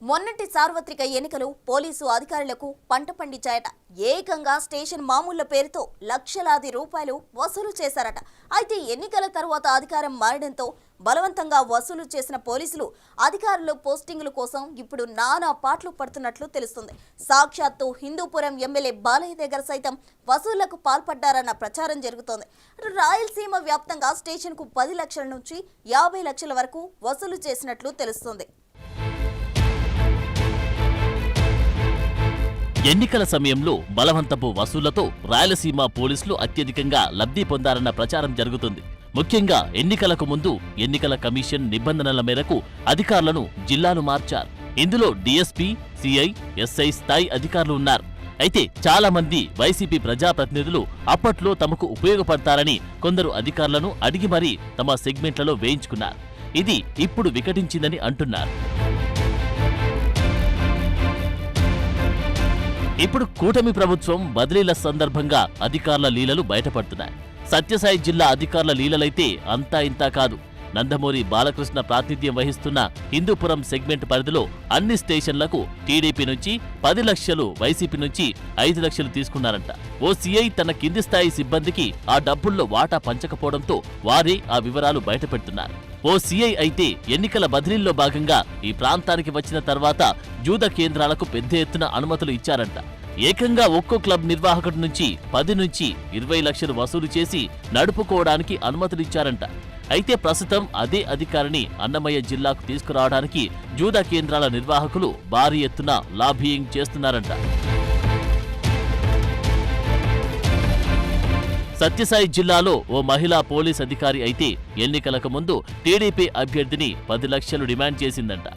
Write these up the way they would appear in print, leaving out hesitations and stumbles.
మొన్నటి సార్వత్రిక ఎన్నికలు పోలీసు అధికారులకు పంట పండించాయట. ఏకంగా స్టేషన్ మామూళ్ల పేరుతో లక్షలాది రూపాయలు వసూలు చేశారట. అయితే ఎన్నికల తర్వాత అధికారం మారడంతో బలవంతంగా వసూలు చేసిన పోలీసులు అధికారుల పోస్టింగుల కోసం ఇప్పుడు నానా పాటలు పడుతున్నట్లు తెలుస్తుంది. సాక్షాత్తు హిందూపురం ఎమ్మెల్యే బాలయ్య దగ్గర సైతం వసూళ్లకు పాల్పడ్డారన్న ప్రచారం జరుగుతోంది. రాయలసీమ వ్యాప్తంగా స్టేషన్కు 10 లక్షల నుంచి 50 లక్షల వరకు వసూలు చేసినట్లు తెలుస్తుంది. ఎన్నికల సమయంలో బలవంతపు వసూళ్లతో రాయలసీమ పోలీసులు అత్యధికంగా లబ్ధి పొందారన్న ప్రచారం జరుగుతుంది. ముఖ్యంగా ఎన్నికలకు ముందు ఎన్నికల కమిషన్ నిబంధనల మేరకు అధికారులను జిల్లాలు మార్చారు. ఇందులో డీఎస్పీ, సిఐ, ఎస్ఐ స్థాయి అధికారులు ఉన్నారు. అయితే చాలా మంది వైసీపీ ప్రజాప్రతినిధులు అప్పట్లో తమకు ఉపయోగపడతారని కొందరు అధికారులను అడిగి మరీ తమ సెగ్మెంట్లలో వేయించుకున్నారు. ఇది ఇప్పుడు వికటించిందని అంటున్నారు. ఇప్పుడు కూటమి ప్రభుత్వం బదిలీల సందర్భంగా అధికారుల లీలలు బయటపడుతున్నాయి. సత్యసాయి జిల్లా అధికారుల లీలలైతే అంతా ఇంతా కాదు. నందమూరి బాలకృష్ణ ప్రాతినిధ్యం వహిస్తున్న హిందూపురం సెగ్మెంట్ పరిధిలో అన్ని స్టేషన్లకు టీడీపీ నుంచి 10 లక్షలు, వైసీపీ నుంచి 5 లక్షలు తీసుకున్నారంట. ఓ సీఐ తన కింది స్థాయి సిబ్బందికి ఆ డబ్బుల్లో వాటా పంచకపోవడంతో వారే ఆ వివరాలు బయటపెడుతున్నారు. ఓ సీఐ అయితే ఎన్నికల బదిలీల్లో భాగంగా ఈ ప్రాంతానికి వచ్చిన తర్వాత జూద కేంద్రాలకు పెద్ద ఎత్తున అనుమతులు ఇచ్చారంట. ఏకంగా ఒక్కో క్లబ్ నిర్వాహకుడి నుంచి 10 నుంచి 20 లక్షలు వసూలు చేసి నడుపుకోవడానికి అనుమతులిచ్చారంట. అయితే ప్రస్తుతం అదే అధికారిని అన్నమయ్య జిల్లాకు తీసుకురావడానికి జూద కేంద్రాల నిర్వాహకులు భారీ ఎత్తున లాబియింగ్ చేస్తున్నారంట. సత్యసాయి జిల్లాలో ఓ మహిళా పోలీస్ అధికారి అయితే ఎన్నికలకు ముందు టీడీపీ అభ్యర్థిని 10 లక్షలు డిమాండ్ చేసిందంట.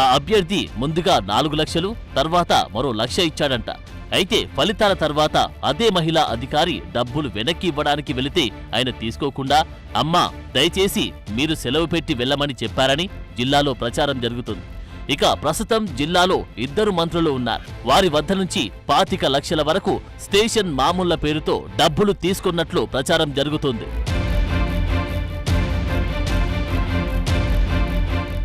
ఆ అభ్యర్థి ముందుగా 4 లక్షలు, తర్వాత మరో 1 లక్ష ఇచ్చాడంట. అయితే ఫలితాల తర్వాత అదే మహిళా అధికారి డబ్బులు వెనక్కి ఇవ్వడానికి వెళితే ఆయన తీసుకోకుండా అమ్మా దయచేసి మీరు సెలవు పెట్టి వెళ్లమని చెప్పారని జిల్లాలో ప్రచారం జరుగుతుంది. ఇక ప్రస్తుతం జిల్లాలో 2 మంత్రులు ఉన్నారు. వారి వద్ద నుంచి 25 లక్షల వరకు స్టేషన్ మామూళ్ల పేరుతో డబ్బులు తీసుకున్నట్లు ప్రచారం జరుగుతుంది.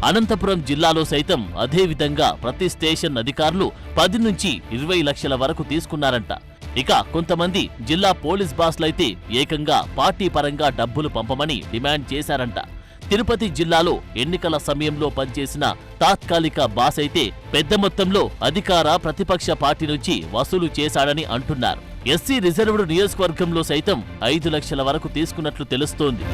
అనంతపురం జిల్లాలో సైతం అదే విధంగా ప్రతి స్టేషన్ అధికారులు 10 నుంచి 20 లక్షల వరకు తీసుకున్నారంట. ఇక కొంతమంది జిల్లా పోలీస్ బాస్లైతే ఏకంగా పార్టీ పరంగా డబ్బులు పంపమని డిమాండ్ చేశారంట. తిరుపతి జిల్లాలో ఎన్నికల సమయంలో పనిచేసిన తాత్కాలిక బాస్ అయితే పెద్ద మొత్తంలో అధికార ప్రతిపక్ష పార్టీ నుంచి వసూలు చేశాడని అంటున్నారు. ఎస్సీ రిజర్వ్డ్ నియోజకవర్గంలో సైతం 5 లక్షల వరకు తీసుకున్నట్లు తెలుస్తోంది.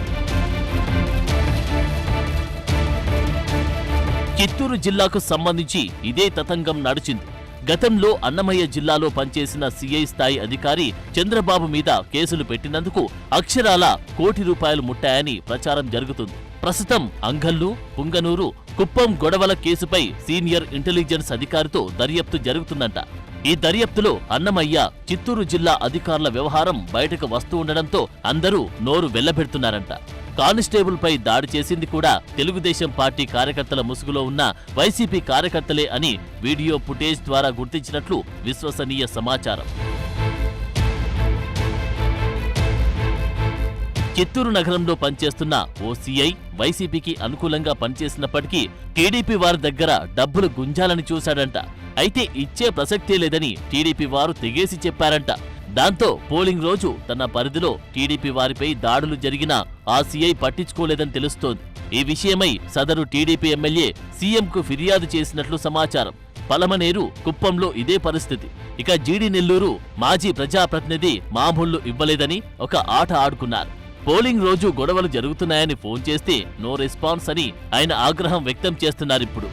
చిత్తూరు జిల్లాకు సంబంధించి ఇదే తతంగం నడిచింది. గతంలో అన్నమయ్య జిల్లాలో పనిచేసిన సీఐ స్థాయి అధికారి చంద్రబాబు మీద కేసులు పెట్టినందుకు అక్షరాల ₹1 కోటి ముట్టాయని ప్రచారం జరుగుతుంది. ప్రస్తుతం అంగల్లు, పుంగనూరు, కుప్పం గొడవల కేసుపై సీనియర్ ఇంటెలిజెన్స్ అధికారితో దర్యాప్తు జరుగుతుందంట. ఈ దర్యాప్తులో అన్నమయ్య, చిత్తూరు జిల్లా అధికారుల వ్యవహారం బయటకు వస్తూ ఉండడంతో అందరూ నోరు వెళ్లబెడుతున్నారంట. కానిస్టేబుల్ పై దాడి చేసింది కూడా తెలుగుదేశం పార్టీ కార్యకర్తల ముసుగులో ఉన్న వైసీపీ కార్యకర్తలే అని వీడియో ఫుటేజ్ ద్వారా గుర్తించినట్లు విశ్వసనీయ సమాచారం. చిత్తూరు నగరంలో పనిచేస్తున్న ఓ సీఐ వైసీపీకి అనుకూలంగా పనిచేసినప్పటికీ టీడీపీ వారి దగ్గర డబ్బులు గుంజాలని చూశాడంట. అయితే ఇచ్చే ప్రసక్తే లేదని టీడీపీ వారు తెగేసి చెప్పారంట. దాంతో పోలింగ్ రోజు తన పరిధిలో టీడీపీ వారిపై దాడులు జరిగినా ఆ సీఐ పట్టించుకోలేదని తెలుస్తోంది. ఈ విషయమై సదరు టీడీపీ ఎమ్మెల్యే సీఎంకు ఫిర్యాదు చేసినట్లు సమాచారం. పలమనేరు, కుప్పంలో ఇదే పరిస్థితి. ఇక జీడి నెల్లూరు మాజీ ప్రజాప్రతినిధి మామూళ్లు ఇవ్వలేదని ఒక ఆట ఆడుకున్నారు. పోలింగ్ రోజు గొడవలు జరుగుతున్నాయని ఫోన్ చేస్తే నో రెస్పాన్స్ అని ఆయన ఆగ్రహం వ్యక్తం చేస్తున్నారిప్పుడు.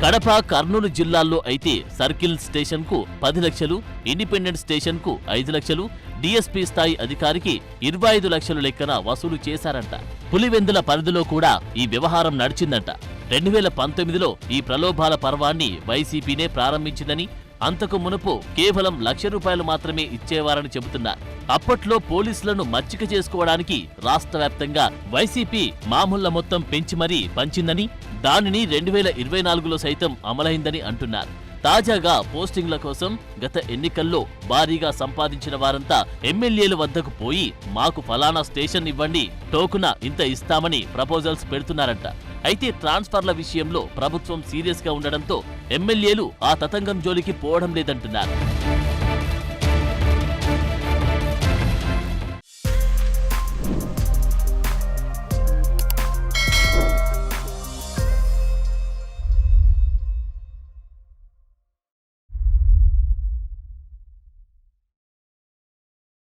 కడప, కర్నూలు జిల్లాల్లో అయితే సర్కిల్ స్టేషన్కు 10 లక్షలు, ఇండిపెండెంట్ స్టేషన్కు 5 లక్షలు, డీఎస్పీ స్థాయి అధికారికి 25 లక్షలు లెక్కన వసూలు చేశారంట. పులివెందుల పరిధిలో కూడా ఈ వ్యవహారం నడిచిందంట. 2019లో ఈ ప్రలోభాల పర్వాన్ని వైసీపీనే ప్రారంభించిందని, అంతకు మునుపు కేవలం ₹1,00,000 మాత్రమే ఇచ్చేవారని చెబుతున్నారు. అప్పట్లో పోలీసులను మచ్చిక చేసుకోవడానికి రాష్ట్ర వ్యాప్తంగా వైసీపీ మామూళ్ల మొత్తం పెంచి మరీ పంచిందని, దానిని 2024లో సైతం అమలైందని అంటున్నారు. తాజాగా పోస్టింగ్ల కోసం గత ఎన్నికల్లో భారీగా సంపాదించిన వారంతా ఎమ్మెల్యేల వద్దకు పోయి మాకు ఫలానా స్టేషన్ ఇవ్వండి, టోకున ఇంత ఇస్తామని ప్రపోజల్స్ పెడుతున్నారంట. అయితే ట్రాన్స్ఫర్ల విషయంలో ప్రభుత్వం సీరియస్ గా ఉండడంతో ఎమ్మెల్యేలు ఆ తతంగం జోలికి పోవడం లేదంటున్నారు.